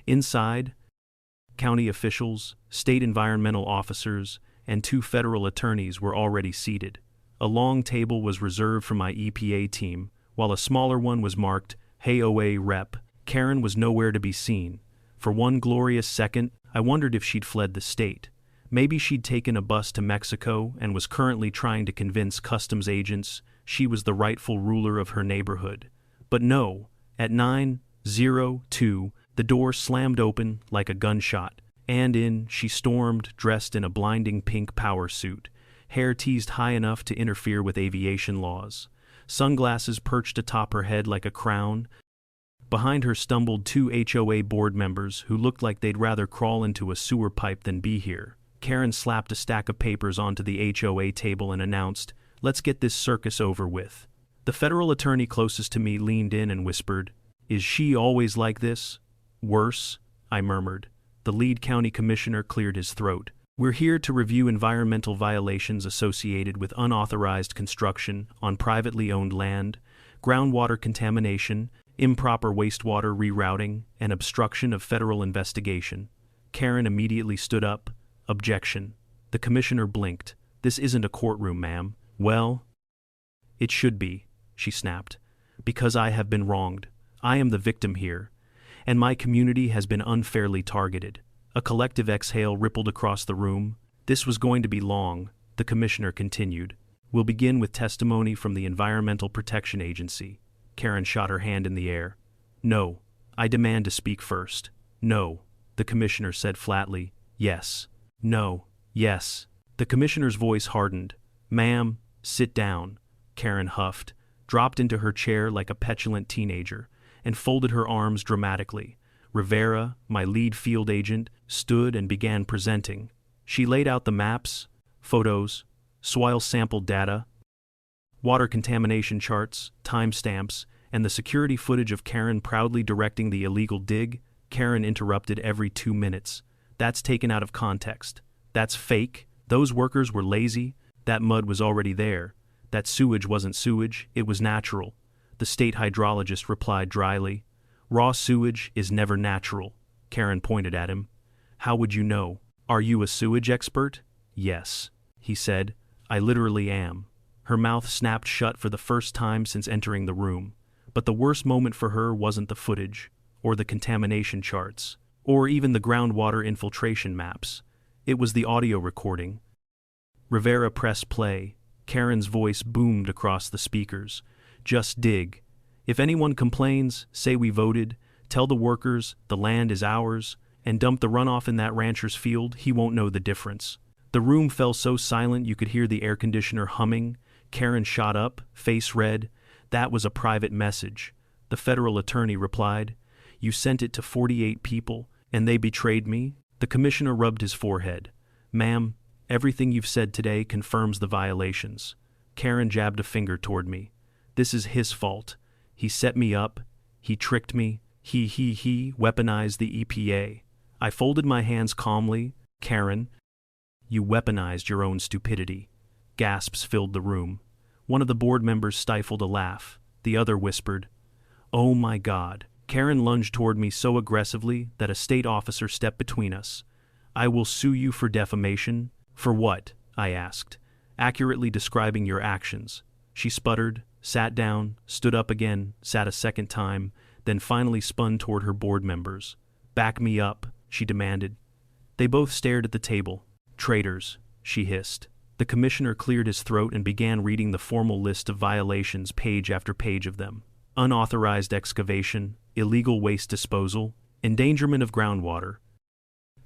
Inside, county officials, state environmental officers, and 2 federal attorneys were already seated. A long table was reserved for my EPA team, while a smaller one was marked HOA Rep. Karen was nowhere to be seen. For one glorious second, I wondered if she'd fled the state. Maybe she'd taken a bus to Mexico and was currently trying to convince customs agents she was the rightful ruler of her neighborhood. But no, at 9:02, the door slammed open like a gunshot, and in she stormed, dressed in a blinding pink power suit, hair teased high enough to interfere with aviation laws, sunglasses perched atop her head like a crown. Behind her stumbled 2 HOA board members who looked like they'd rather crawl into a sewer pipe than be here. Karen slapped a stack of papers onto the HOA table and announced, "Let's get this circus over with." The federal attorney closest to me leaned in and whispered, "Is she always like this?" "Worse," I murmured. The lead county commissioner cleared his throat. "We're here to review environmental violations associated with unauthorized construction on privately owned land, groundwater contamination, improper wastewater rerouting, and obstruction of federal investigation." Karen immediately stood up. "Objection." The commissioner blinked. "This isn't a courtroom, ma'am." "Well, it should be," she snapped. "Because I have been wronged. I am the victim here, and my community has been unfairly targeted." A collective exhale rippled across the room. "This was going to be long," the commissioner continued. "We'll begin with testimony from the Environmental Protection Agency." Karen shot her hand in the air. "No, I demand to speak first." "No," the commissioner said flatly. "Yes." "No." "Yes." The commissioner's voice hardened. "Ma'am, sit down." Karen huffed, dropped into her chair like a petulant teenager, and folded her arms dramatically. Rivera, my lead field agent, stood and began presenting. She laid out the maps, photos, soil sample data, water contamination charts, timestamps, and the security footage of Karen proudly directing the illegal dig. Karen interrupted every 2 minutes. "That's taken out of context. That's fake. Those workers were lazy. That mud was already there. That sewage wasn't sewage, it was natural." The state hydrologist replied dryly. "Raw sewage is never natural." Karen pointed at him. "How would you know? Are you a sewage expert?" "Yes," he said. "I literally am." Her mouth snapped shut for the first time since entering the room. But the worst moment for her wasn't the footage, or the contamination charts, or even the groundwater infiltration maps. It was the audio recording. Rivera pressed play. Karen's voice boomed across the speakers. "Just dig. If anyone complains, say we voted, tell the workers the land is ours, and dump the runoff in that rancher's field, he won't know the difference." The room fell so silent you could hear the air conditioner humming. Karen shot up, face red. "That was a private message." The federal attorney replied. "You sent it to 48 people, and they betrayed me?" The commissioner rubbed his forehead. "Ma'am, everything you've said today confirms the violations." Karen jabbed a finger toward me. "This is his fault. He set me up. He tricked me. He weaponized the EPA." I folded my hands calmly. "Karen, you weaponized your own stupidity." Gasps filled the room. One of the board members stifled a laugh. The other whispered, "Oh my God." Karen lunged toward me so aggressively that a state officer stepped between us. "I will sue you for defamation." "For what?" I asked, accurately describing your actions. She sputtered, sat down, stood up again, sat a second time, then finally spun toward her board members. "Back me up," she demanded. They both stared at the table. "Traitors," she hissed. The commissioner cleared his throat and began reading the formal list of violations page after page of them. Unauthorized excavation, illegal waste disposal, endangerment of groundwater,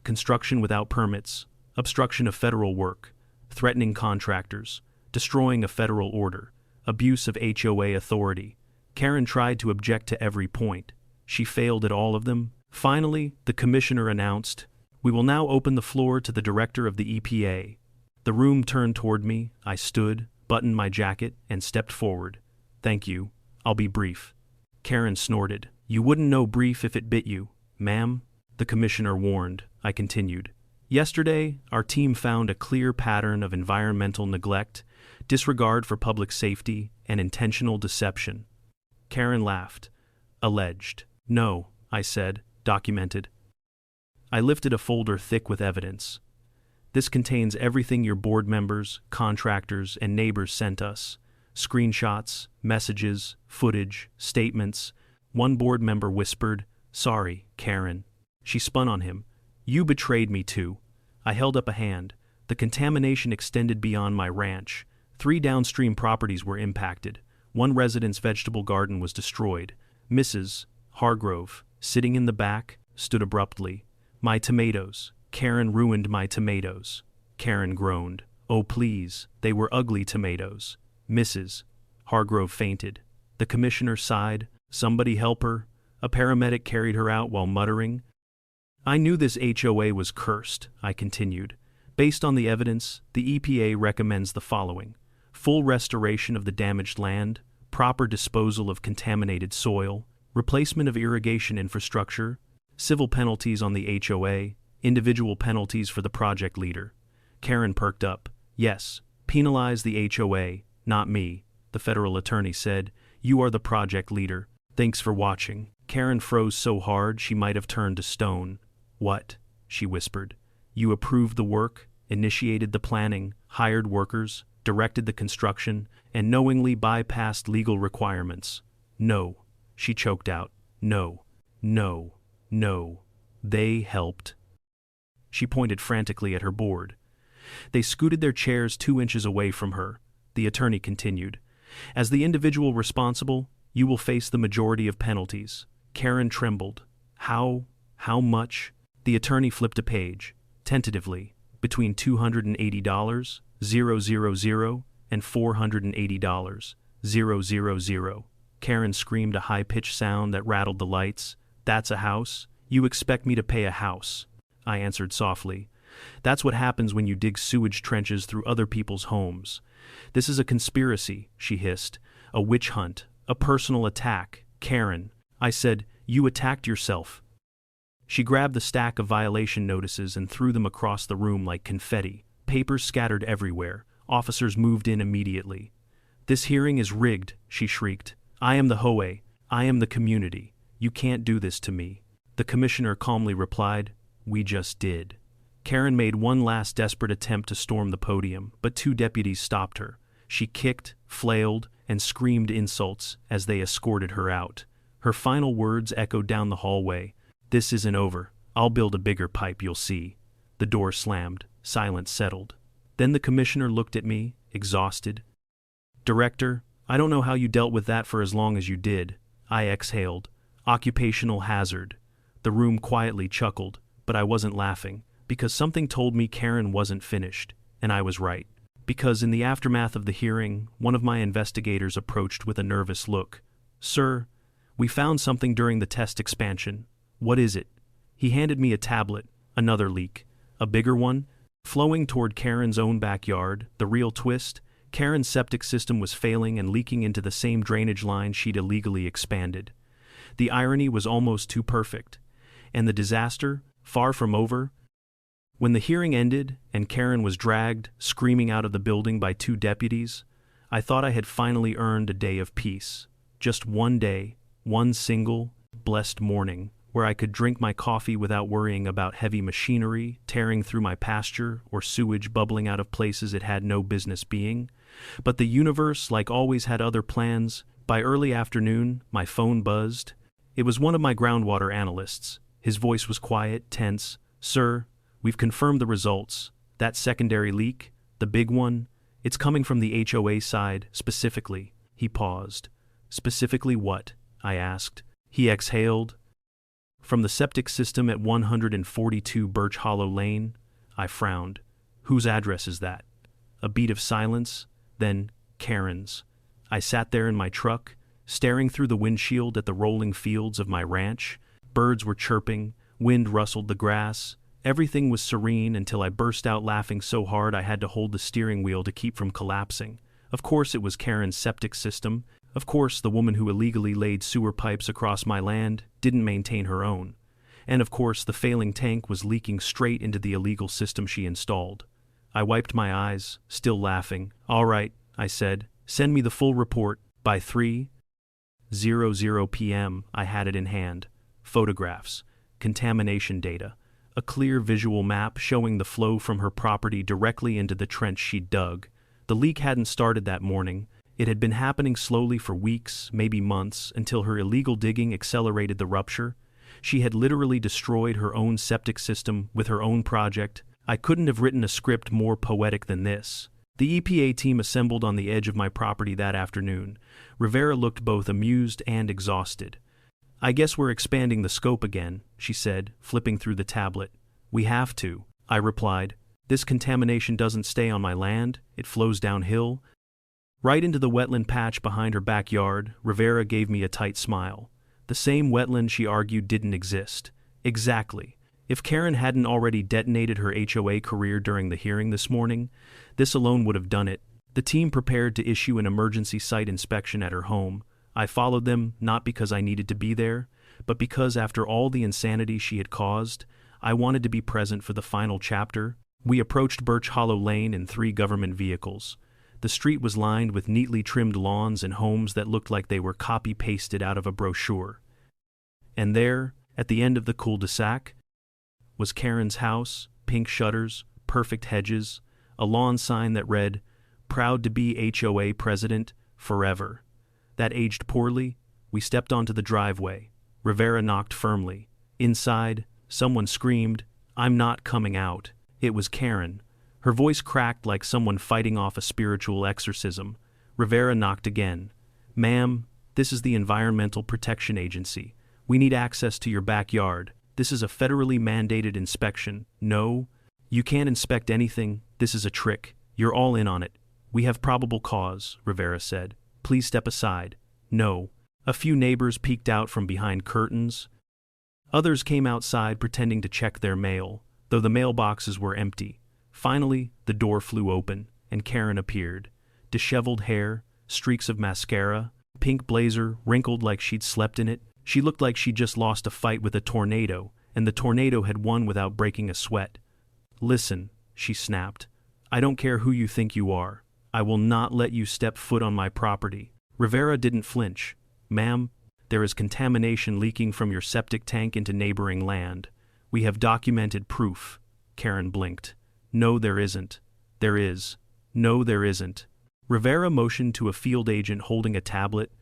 construction without permits, obstruction of federal work, threatening contractors, destroying a federal order, abuse of HOA authority. Karen tried to object to every point. She failed at all of them. Finally, the commissioner announced, "We will now open the floor to the director of the EPA." The room turned toward me. I stood, buttoned my jacket, and stepped forward. "Thank you. I'll be brief." Karen snorted. "You wouldn't know brief if it bit you, ma'am," the commissioner warned. I continued. "Yesterday, our team found a clear pattern of environmental neglect, disregard for public safety, and intentional deception." Karen laughed. "Alleged." "No," I said, "documented." I lifted a folder thick with evidence. "This contains everything your board members, contractors, and neighbors sent us. Screenshots, messages, footage, statements." One board member whispered, "Sorry, Karen." She spun on him. "You betrayed me too." I held up a hand. The contamination extended beyond my ranch. 3 downstream properties were impacted. One resident's vegetable garden was destroyed. Mrs. Hargrove, sitting in the back, stood abruptly. "My tomatoes. Karen ruined my tomatoes." Karen groaned. "Oh please, they were ugly tomatoes." Mrs. Hargrove fainted. The commissioner sighed. "Somebody help her." A paramedic carried her out while muttering. "I knew this HOA was cursed," I continued. "Based on the evidence, the EPA recommends the following: full restoration of the damaged land, proper disposal of contaminated soil, replacement of irrigation infrastructure, civil penalties on the HOA, individual penalties for the project leader." Karen perked up. "Yes, penalize the HOA, not me," the federal attorney said. "You are the project leader. Thanks for watching." Karen froze so hard she might have turned to stone. "What?" she whispered. "You approved the work, initiated the planning, hired workers, directed the construction, and knowingly bypassed legal requirements." "No," she choked out. "No, no, no. They helped." She pointed frantically at her board. "They scooted their chairs 2 inches away from her," the attorney continued. "As the individual responsible, you will face the majority of penalties." Karen trembled. How much?" The attorney flipped a page, tentatively, "between $280, 000, and $480, 000. Karen screamed a high-pitched sound that rattled the lights. "That's a house? You expect me to pay a house?" I answered softly. "That's what happens when you dig sewage trenches through other people's homes. This is a conspiracy," she hissed. "A witch hunt, a personal attack. Karen," I said, "you attacked yourself." She grabbed the stack of violation notices and threw them across the room like confetti. Papers scattered everywhere. Officers moved in immediately. "This hearing is rigged," she shrieked. "I am the HOA. I am the community. You can't do this to me." The commissioner calmly replied, "We just did." Karen made one last desperate attempt to storm the podium, but 2 deputies stopped her. She kicked, flailed, and screamed insults as they escorted her out. Her final words echoed down the hallway. "This isn't over. I'll build a bigger pipe, you'll see." The door slammed. Silence settled. Then the commissioner looked at me, exhausted. "Director, I don't know how you dealt with that for as long as you did." I exhaled. "Occupational hazard." The room quietly chuckled, but I wasn't laughing, because something told me Karen wasn't finished, and I was right. Because in the aftermath of the hearing, one of my investigators approached with a nervous look. "Sir, we found something during the test expansion." "What is it?" He handed me a tablet. Another leak. A bigger one? Flowing toward Karen's own backyard. The real twist? Karen's septic system was failing and leaking into the same drainage line she'd illegally expanded. The irony was almost too perfect. And the disaster, far from over. When the hearing ended and Karen was dragged, screaming out of the building by 2 deputies, I thought I had finally earned a day of peace. Just one day, one single, blessed morning, where I could drink my coffee without worrying about heavy machinery tearing through my pasture or sewage bubbling out of places it had no business being. But the universe, like always, had other plans. By early afternoon, my phone buzzed. It was one of my groundwater analysts. His voice was quiet, tense. "Sir, we've confirmed the results. That secondary leak, The big one? It's coming from the HOA side, specifically. He paused. Specifically what? I asked. He exhaled. From the septic system at 142 Birch Hollow Lane. I frowned. Whose address is that? A beat of silence, then Karen's. I sat there in my truck, staring through the windshield at the rolling fields of my ranch. Birds were chirping, wind rustled the grass. Everything was serene until I burst out laughing so hard I had to hold the steering wheel to keep from collapsing. Of course it was Karen's septic system. Of course the woman who illegally laid sewer pipes across my land didn't maintain her own. And of course the failing tank was leaking straight into the illegal system she installed. I wiped my eyes, still laughing. All right, I said. Send me the full report by 3:00 p.m. I had it in hand. Photographs, contamination data, a clear visual map showing the flow from her property directly into the trench she'd dug. The leak hadn't started that morning. It had been happening slowly for weeks, maybe months, until her illegal digging accelerated the rupture. She had literally destroyed her own septic system with her own project. I couldn't have written a script more poetic than this. The EPA team assembled on the edge of my property that afternoon. Rivera looked both amused and exhausted. I guess we're expanding the scope again, she said, flipping through the tablet. We have to, I replied. This contamination doesn't stay on my land, it flows downhill. Right into the wetland patch behind her backyard. Rivera gave me a tight smile. The same wetland she argued didn't exist. Exactly. If Karen hadn't already detonated her HOA career during the hearing this morning, this alone would have done it. The team prepared to issue an emergency site inspection at her home. I followed them, not because I needed to be there, but because after all the insanity she had caused, I wanted to be present for the final chapter. We approached Birch Hollow Lane in 3 government vehicles. The street was lined with neatly trimmed lawns and homes that looked like they were copy-pasted out of a brochure. And there, at the end of the cul-de-sac, was Karen's house, pink shutters, perfect hedges, a lawn sign that read, "Proud to be HOA President, forever." That aged poorly. We stepped onto the driveway. Rivera knocked firmly. Inside, someone screamed, "I'm not coming out." It was Karen. Her voice cracked like someone fighting off a spiritual exorcism. Rivera knocked again. "Ma'am, this is the Environmental Protection Agency. We need access to your backyard. This is a federally mandated inspection." "No, you can't inspect anything. This is a trick. You're all in on it." "We have probable cause," Rivera said. "Please step aside." "No." A few neighbors peeked out from behind curtains. Others came outside pretending to check their mail, though the mailboxes were empty. Finally, the door flew open, and Karen appeared. Disheveled hair, streaks of mascara, pink blazer wrinkled like she'd slept in it. She looked like she'd just lost a fight with a tornado, and the tornado had won without breaking a sweat. "Listen," she snapped. "I don't care who you think you are. I will not let you step foot on my property." Rivera didn't flinch. "Ma'am, there is contamination leaking from your septic tank into neighboring land. We have documented proof." Karen blinked. "No, there isn't." "There is." "No, there isn't." Rivera motioned to a field agent holding a tablet.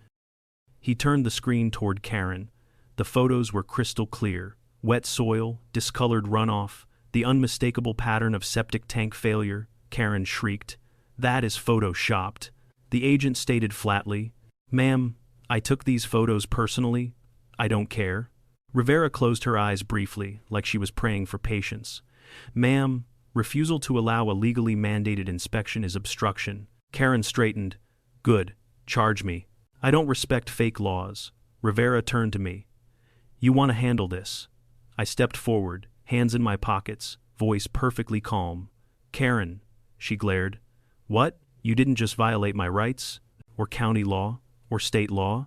He turned the screen toward Karen. The photos were crystal clear. Wet soil, discolored runoff, the unmistakable pattern of septic tank failure. Karen shrieked. "That is photoshopped." The agent stated flatly, "Ma'am, I took these photos personally. I don't care." Rivera closed her eyes briefly, like she was praying for patience. "Ma'am, refusal to allow a legally mandated inspection is obstruction." Karen straightened. "Good. Charge me. I don't respect fake laws." Rivera turned to me. "You want to handle this?" I stepped forward, hands in my pockets, voice perfectly calm. "Karen," she glared. "What? You didn't just violate my rights? Or county law? Or state law?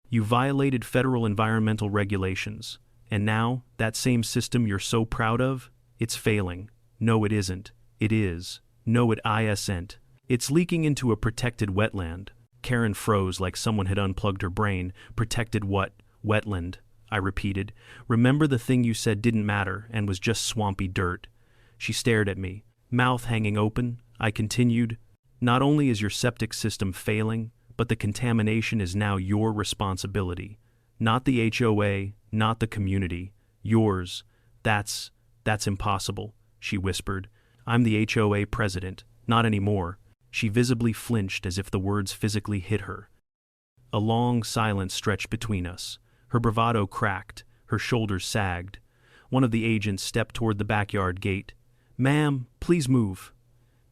You violated federal environmental regulations. And now, that same system you're so proud of, it's failing. No, it isn't. It is. No, it isn't. It's leaking into a protected wetland." Karen froze like someone had unplugged her brain. "Protected what? Wetland," I repeated. "Remember the thing you said didn't matter and was just swampy dirt." She stared at me, mouth hanging open. I continued, "Not only is your septic system failing, but the contamination is now your responsibility. Not the HOA, not the community. Yours. That's impossible," she whispered. "I'm the HOA president. Not anymore. She visibly flinched as if the words physically hit her. A long silence stretched between us. Her bravado cracked, her shoulders sagged. One of the agents stepped toward the backyard gate. "Ma'am, please move."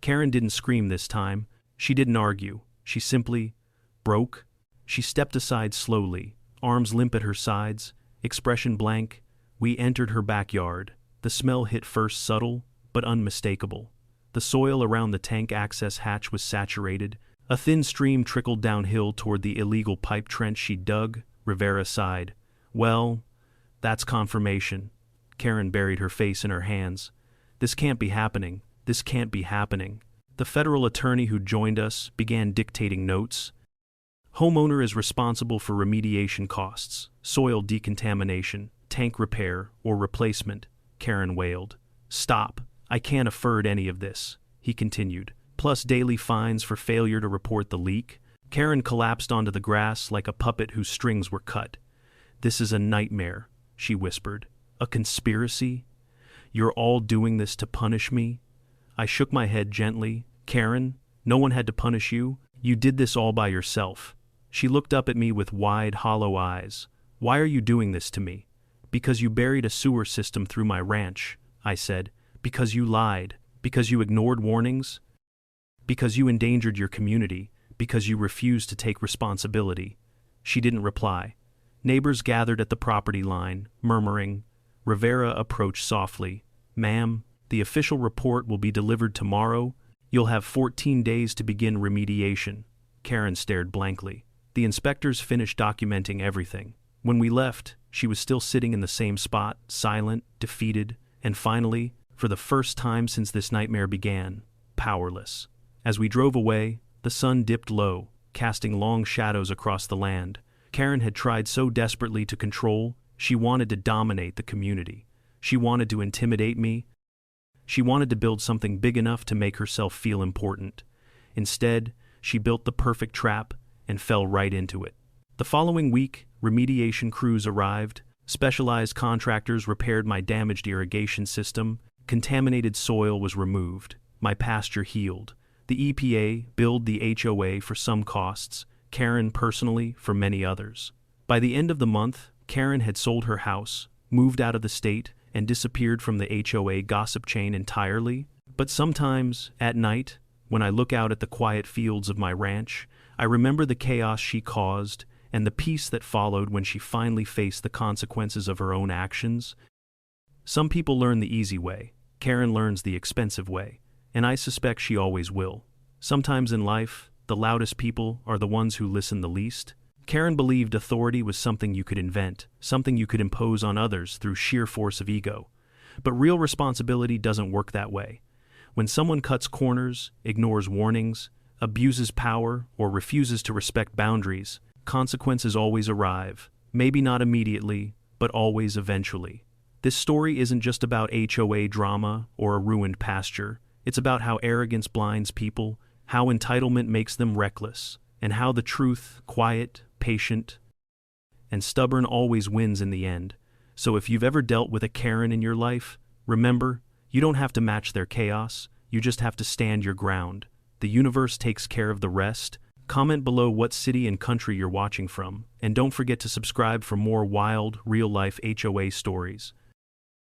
Karen didn't scream this time. She didn't argue. She simply broke. She stepped aside slowly, arms limp at her sides, expression blank. We entered her backyard. The smell hit first subtle, but unmistakable. The soil around the tank access hatch was saturated. A thin stream trickled downhill toward the illegal pipe trench she dug. Rivera sighed. "Well, that's confirmation." Karen buried her face in her hands. "This can't be happening. This can't be happening." The federal attorney who joined us began dictating notes. "Homeowner is responsible for remediation costs, soil decontamination, tank repair, or replacement," Karen wailed. "Stop. I can't afford any of this," he continued. "Plus daily fines for failure to report the leak." Karen collapsed onto the grass like a puppet whose strings were cut. "This is a nightmare," she whispered. "A conspiracy? You're all doing this to punish me?" I shook my head gently. "Karen, no one had to punish you. You did this all by yourself." She looked up at me with wide, hollow eyes. "Why are you doing this to me?" "Because you buried a sewer system through my ranch," I said. "Because you lied. Because you ignored warnings. Because you endangered your community. Because you refused to take responsibility." She didn't reply. Neighbors gathered at the property line, murmuring. Rivera approached softly. "Ma'am, the official report will be delivered tomorrow. You'll have 14 days to begin remediation." Karen stared blankly. The inspectors finished documenting everything. When we left, she was still sitting in the same spot, silent, defeated, and finally, for the first time since this nightmare began, powerless. As we drove away, the sun dipped low, casting long shadows across the land. Karen had tried so desperately to control. She wanted to dominate the community. She wanted to intimidate me. She wanted to build something big enough to make herself feel important. Instead, she built the perfect trap and fell right into it. The following week, remediation crews arrived. Specialized contractors repaired my damaged irrigation system. Contaminated soil was removed. My pasture healed. The EPA billed the HOA for some costs, Karen personally for many others. By the end of the month, Karen had sold her house, moved out of the state, and disappeared from the HOA gossip chain entirely. But sometimes, at night, when I look out at the quiet fields of my ranch, I remember the chaos she caused and the peace that followed when she finally faced the consequences of her own actions. Some people learn the easy way. Karen learns the expensive way, and I suspect she always will. Sometimes in life, the loudest people are the ones who listen the least. Karen believed authority was something you could invent, something you could impose on others through sheer force of ego. But real responsibility doesn't work that way. When someone cuts corners, ignores warnings, abuses power, or refuses to respect boundaries, consequences always arrive. Maybe not immediately, but always eventually. This story isn't just about HOA drama or a ruined pasture. It's about how arrogance blinds people, how entitlement makes them reckless, and how the truth, quiet, patient, and stubborn always wins in the end. So if you've ever dealt with a Karen in your life, remember, you don't have to match their chaos, you just have to stand your ground. The universe takes care of the rest. Comment below what city and country you're watching from, and don't forget to subscribe for more wild, real-life HOA stories.